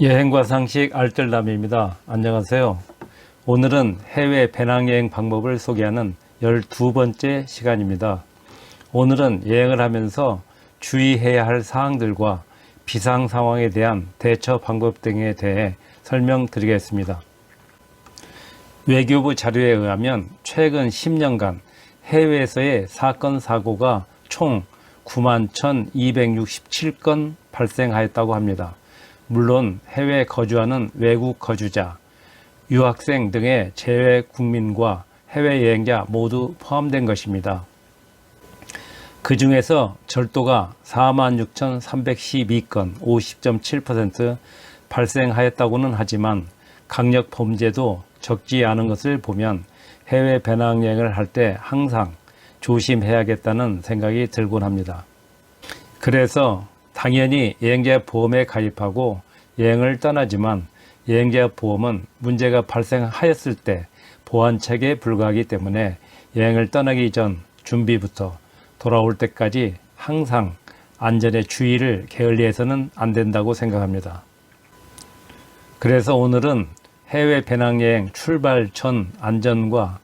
여행과 상식 알뜰남입니다. 안녕하세요. 오늘은 해외 배낭여행 방법을 소개하는 12번째 시간입니다. 오늘은 여행을 하면서 주의해야 할 사항들과 비상 상황에 대한 대처 방법 등에 대해 설명드리겠습니다. 외교부 자료에 의하면 최근 10년간 해외에서의 사건 사고가 총 91,267건 발생하였다고 합니다. 물론 해외에 거주하는 외국 거주자, 유학생 등의 재외 국민과 해외여행자 모두 포함된 것입니다. 그 중에서 절도가 46,312건 50.7% 발생하였다고는 하지만 강력 범죄도 적지 않은 것을 보면 해외 배낭여행을 할 때 항상 조심해야겠다는 생각이 들곤 합니다. 그래서 당연히 여행자 보험에 가입하고 여행을 떠나지만 여행자 보험은 문제가 발생하였을 때 보완책에 불과하기 때문에 여행을 떠나기 전 준비부터 돌아올 때까지 항상 안전에 주의를 게을리해서는 안 된다고 생각합니다. 그래서 오늘은 해외 배낭여행 출발 전 안전과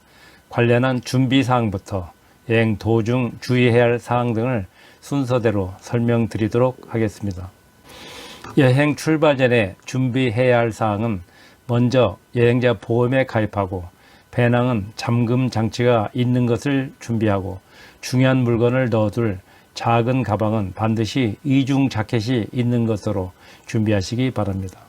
관련한 준비사항부터 여행 도중 주의해야 할 사항 등을 순서대로 설명드리도록 하겠습니다. 여행 출발 전에 준비해야 할 사항은 먼저 여행자 보험에 가입하고 배낭은 잠금 장치가 있는 것을 준비하고 중요한 물건을 넣어둘 작은 가방은 반드시 이중 자켓이 있는 것으로 준비하시기 바랍니다.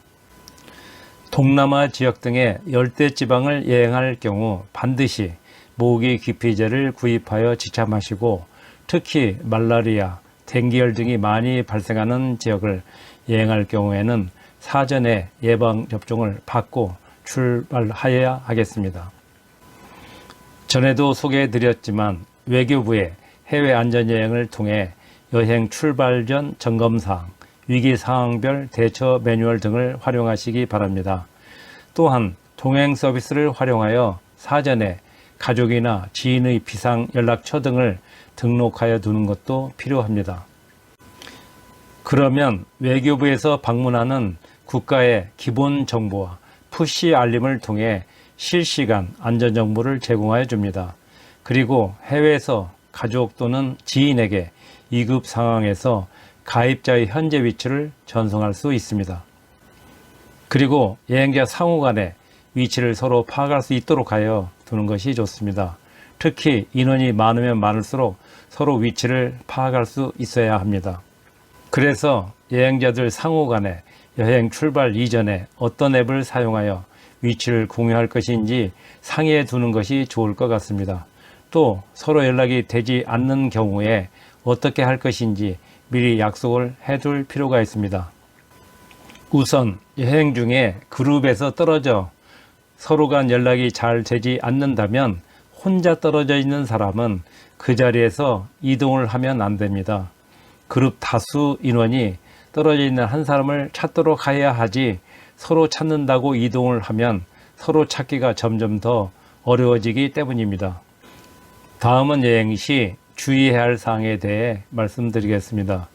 동남아 지역 등의 열대지방을 여행할 경우 반드시 모기 기피제를 구입하여 지참하시고 특히 말라리아, 댕기열 등이 많이 발생하는 지역을 여행할 경우에는 사전에 예방접종을 받고 출발하여야 하겠습니다. 전에도 소개해드렸지만 외교부의 해외 안전여행을 통해 여행 출발 전 점검사항, 위기상황별 대처 매뉴얼 등을 활용하시기 바랍니다. 또한 동행 서비스를 활용하여 사전에 가족이나 지인의 비상 연락처 등을 등록하여 두는 것도 필요합니다. 그러면 외교부에서 방문하는 국가의 기본 정보와 푸시 알림을 통해 실시간 안전정보를 제공하여 줍니다. 그리고 해외에서 가족 또는 지인에게 위급 상황에서 가입자의 현재 위치를 전송할 수 있습니다. 그리고 여행자 상호 간에 위치를 서로 파악할 수 있도록 하여 두는 것이 좋습니다. 특히 인원이 많으면 많을수록 서로 위치를 파악할 수 있어야 합니다. 그래서 여행자들 상호 간에 여행 출발 이전에 어떤 앱을 사용하여 위치를 공유할 것인지 상의해 두는 것이 좋을 것 같습니다. 또 서로 연락이 되지 않는 경우에 어떻게 할 것인지 미리 약속을 해둘 필요가 있습니다. 우선 여행 중에 그룹에서 떨어져 서로 간 연락이 잘 되지 않는다면 혼자 떨어져 있는 사람은 그 자리에서 이동을 하면 안 됩니다. 그룹 다수 인원이 떨어져 있는 한 사람을 찾도록 해야 하지 서로 찾는다고 이동을 하면 서로 찾기가 점점 더 어려워지기 때문입니다. 다음은 여행 시 주의해야 할 사항에 대해 말씀드리겠습니다.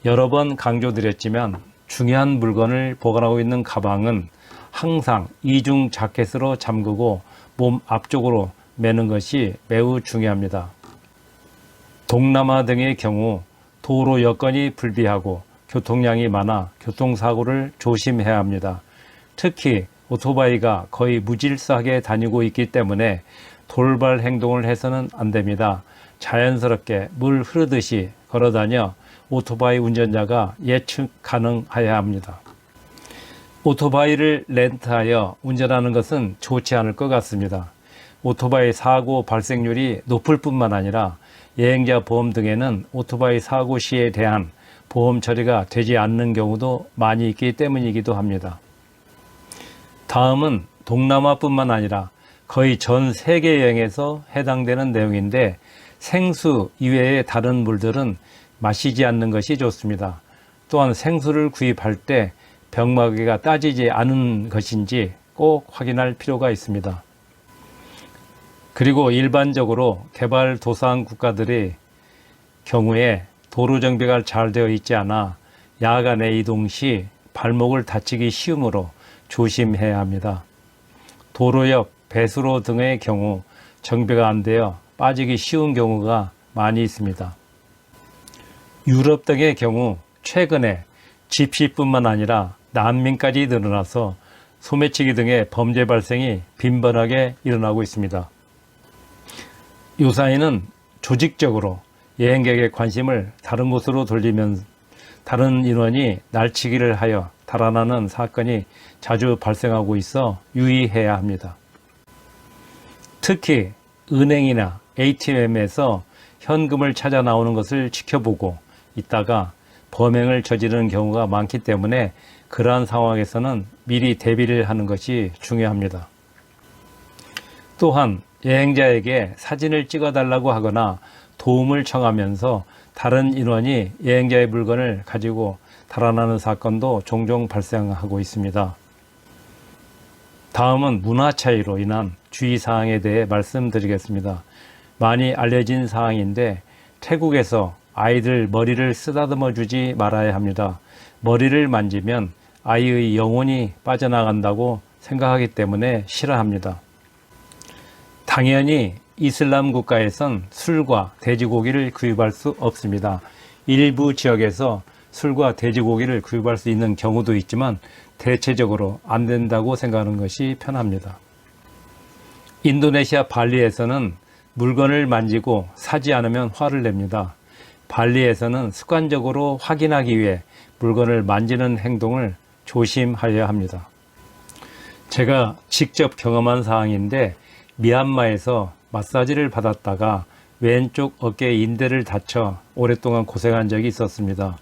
여러 번 강조드렸지만 중요한 물건을 보관하고 있는 가방은 항상 이중 자켓으로 잠그고 몸 앞쪽으로 매는 것이 매우 중요합니다. 동남아 등의 경우 도로 여건이 불비하고 교통량이 많아 교통사고를 조심해야 합니다. 특히 오토바이가 거의 무질서하게 다니고 있기 때문에 돌발 행동을 해서는 안 됩니다. 자연스럽게 물 흐르듯이 걸어다녀 오토바이 운전자가 예측 가능해야 합니다. 오토바이를 렌트하여 운전하는 것은 좋지 않을 것 같습니다. 오토바이 사고 발생률이 높을 뿐만 아니라 여행자 보험 등에는 오토바이 사고 시에 대한 보험 처리가 되지 않는 경우도 많이 있기 때문이기도 합니다. 다음은 동남아뿐만 아니라 거의 전 세계 여행에서 해당되는 내용인데 생수 이외의 다른 물들은 마시지 않는 것이 좋습니다. 또한 생수를 구입할 때 병마개가 따지지 않은 것인지 꼭 확인할 필요가 있습니다. 그리고 일반적으로 개발도상 국가들의 경우에 도로 정비가 잘 되어 있지 않아 야간에 이동 시 발목을 다치기 쉬우므로 조심해야 합니다. 도로 옆 배수로 등의 경우 정비가 안 되어 빠지기 쉬운 경우가 많이 있습니다. 유럽 등의 경우 최근에 집시뿐만 아니라 난민까지 늘어나서 소매치기 등의 범죄 발생이 빈번하게 일어나고 있습니다. 요사이는 조직적으로 여행객의 관심을 다른 곳으로 돌리면 다른 인원이 날치기를 하여 달아나는 사건이 자주 발생하고 있어 유의해야 합니다. 특히 은행이나 ATM에서 현금을 찾아 나오는 것을 지켜보고 있다가 범행을 저지르는 경우가 많기 때문에 그러한 상황에서는 미리 대비를 하는 것이 중요합니다. 또한 여행자에게 사진을 찍어달라고 하거나 도움을 청하면서 다른 인원이 여행자의 물건을 가지고 달아나는 사건도 종종 발생하고 있습니다. 다음은 문화 차이로 인한 주의사항에 대해 말씀드리겠습니다. 많이 알려진 사항인데 태국에서 아이들 머리를 쓰다듬어 주지 말아야 합니다. 머리를 만지면 아이의 영혼이 빠져나간다고 생각하기 때문에 싫어합니다. 당연히 이슬람 국가에선 술과 돼지고기를 구입할 수 없습니다. 일부 지역에서 술과 돼지고기를 구입할 수 있는 경우도 있지만 대체적으로 안 된다고 생각하는 것이 편합니다. 인도네시아 발리에서는 물건을 만지고 사지 않으면 화를 냅니다. 발리에서는 습관적으로 확인하기 위해 물건을 만지는 행동을 조심하여야 합니다. 제가 직접 경험한 사항인데 미얀마에서 마사지를 받았다가 왼쪽 어깨 인대를 다쳐 오랫동안 고생한 적이 있었습니다.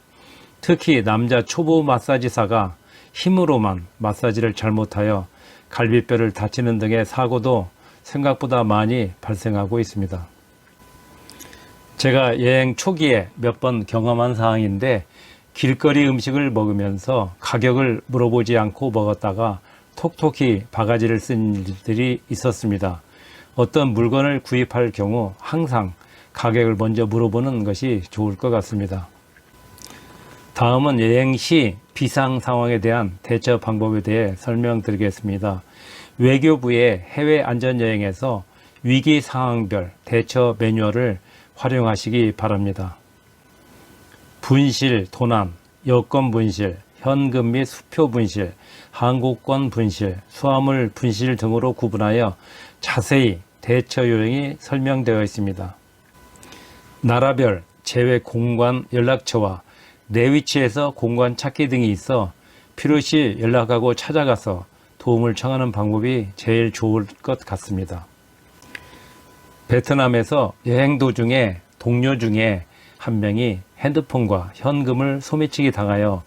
특히 남자 초보 마사지사가 힘으로만 마사지를 잘못하여 갈비뼈를 다치는 등의 사고도 생각보다 많이 발생하고 있습니다. 제가 여행 초기에 몇 번 경험한 사항인데 길거리 음식을 먹으면서 가격을 물어보지 않고 먹었다가 톡톡히 바가지를 쓴 일들이 있었습니다. 어떤 물건을 구입할 경우 항상 가격을 먼저 물어보는 것이 좋을 것 같습니다. 다음은 여행 시 비상 상황에 대한 대처 방법에 대해 설명드리겠습니다. 외교부의 해외 안전여행에서 위기 상황별 대처 매뉴얼을 활용하시기 바랍니다. 분실, 도난, 여권 분실, 현금 및 수표 분실, 항공권 분실, 수화물 분실 등으로 구분하여 자세히 대처 요령이 설명되어 있습니다. 나라별 제외 공관 연락처와 내 위치에서 공관 찾기 등이 있어 필요시 연락하고 찾아가서 도움을 청하는 방법이 제일 좋을 것 같습니다. 베트남에서 여행 도중에 동료 중에 한 명이 핸드폰과 현금을 소매치기 당하여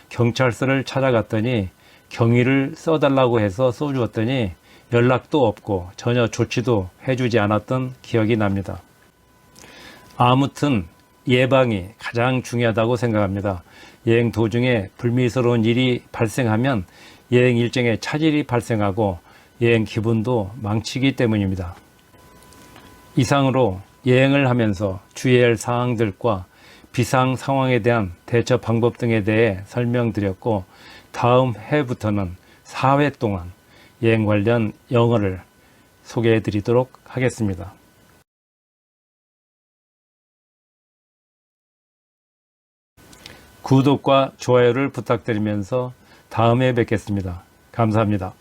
경찰서를 찾아갔더니 경위를 써달라고 해서 써주었더니 연락도 없고 전혀 조치도 해주지 않았던 기억이 납니다. 아무튼 예방이 가장 중요하다고 생각합니다. 여행 도중에 불미스러운 일이 발생하면 여행 일정에 차질이 발생하고 여행 기분도 망치기 때문입니다. 이상으로 여행을 하면서 주의해야 할 사항들과 비상 상황에 대한 대처 방법 등에 대해 설명드렸고 다음 해부터는 4회 동안 여행 관련 영어를 소개해 드리도록 하겠습니다. 구독과 좋아요를 부탁드리면서 다음에 뵙겠습니다. 감사합니다.